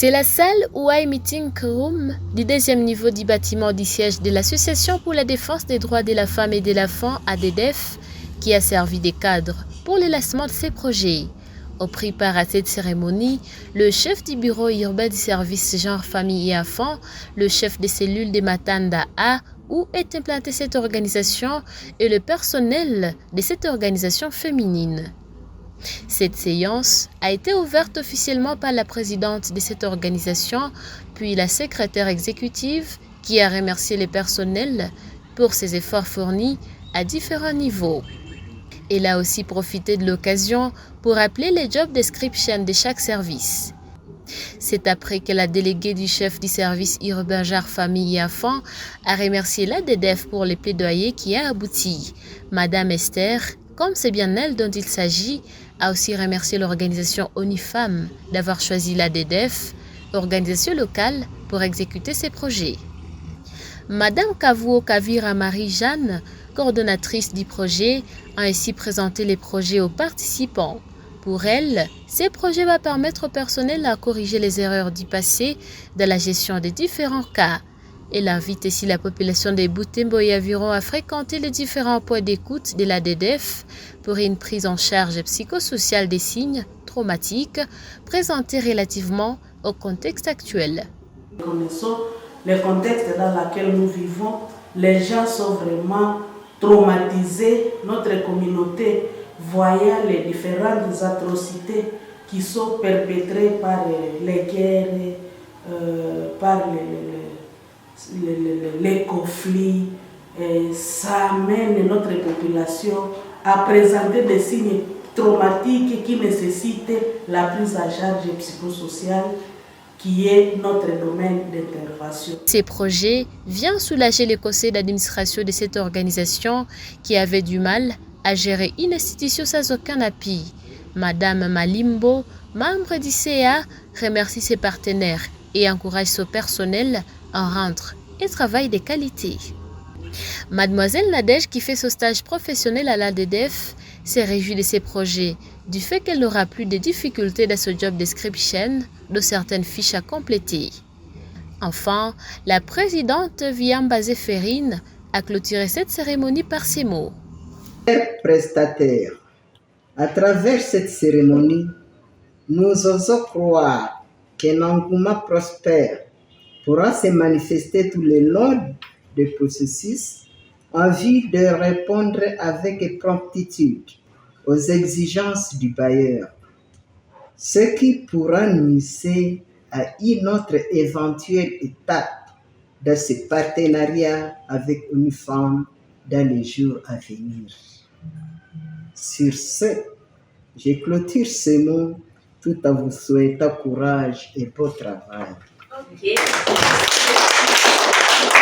C'est la salle ou Meeting Room du deuxième niveau du bâtiment du siège de l'Association pour la défense des droits de la femme et de l'enfant ADDEF qui a servi de cadre pour le lancement de ces projets. Au pris part à cette cérémonie, le chef du bureau urbain du service genre famille et enfants, le chef de cellule de Matanda A, où est implantée cette organisation, et le personnel de cette organisation féminine. Cette séance a été ouverte officiellement par la présidente de cette organisation, puis la secrétaire exécutive, qui a remercié le personnel pour ses efforts fournis à différents niveaux. Elle a aussi profité de l'occasion pour appeler les job descriptions de chaque service. C'est après que la déléguée du chef du service urbain genre famille et enfants a remercié l'ADDEF pour les plaidoyers qui a abouti. Madame Esther, comme c'est bien elle dont il s'agit, a aussi remercié l'organisation ONU Femmes d'avoir choisi l'ADDEF, organisation locale, pour exécuter ses projets. Madame Kavuo Kavira Marie-Jeanne, coordonnatrice du projet, a ainsi présenté les projets aux participants. Pour elle, ces projets vont permettre au personnel à corriger les erreurs du passé dans la gestion des différents cas. Elle invite aussi la population des Butembo et environ à fréquenter les différents points d'écoute de l'ADDEF pour une prise en charge psychosociale des signes traumatiques présentés relativement au contexte actuel. Nous connaissons le contexte dans lequel nous vivons. Les gens sont vraiment traumatisés. Notre communauté, voyant les différentes atrocités qui sont perpétrées par les guerres, par les conflits, ça amène notre population à présenter des signes traumatiques qui nécessitent la prise en charge psychosociale qui est notre domaine d'intervention. Ces projets viennent soulager le conseil d'administration de cette organisation qui avait du mal à gérer une institution sans aucun appui. Madame Malimbo, membre du CA, remercie ses partenaires et encourage son personnel à rendre un travail de qualité. Mademoiselle Nadège, qui fait son stage professionnel à l'ADDEF, s'est réjouie de ces projets, du fait qu'elle n'aura plus de difficultés dans ce job description de certaines fiches à compléter. Enfin, la présidente Viamba Zéphérine a clôturé cette cérémonie par ces mots. Chers prestataires, à travers cette cérémonie, nous osons croire qu'un engouement prospère pourra se manifester tout le long du processus en vue de répondre avec promptitude aux exigences du bailleur, ce qui pourra nous mener à une autre éventuelle étape de ce partenariat avec ONU Femmes dans les jours à venir. Sur ce, je clôture ces mots tout en vous souhaitant courage et beau travail.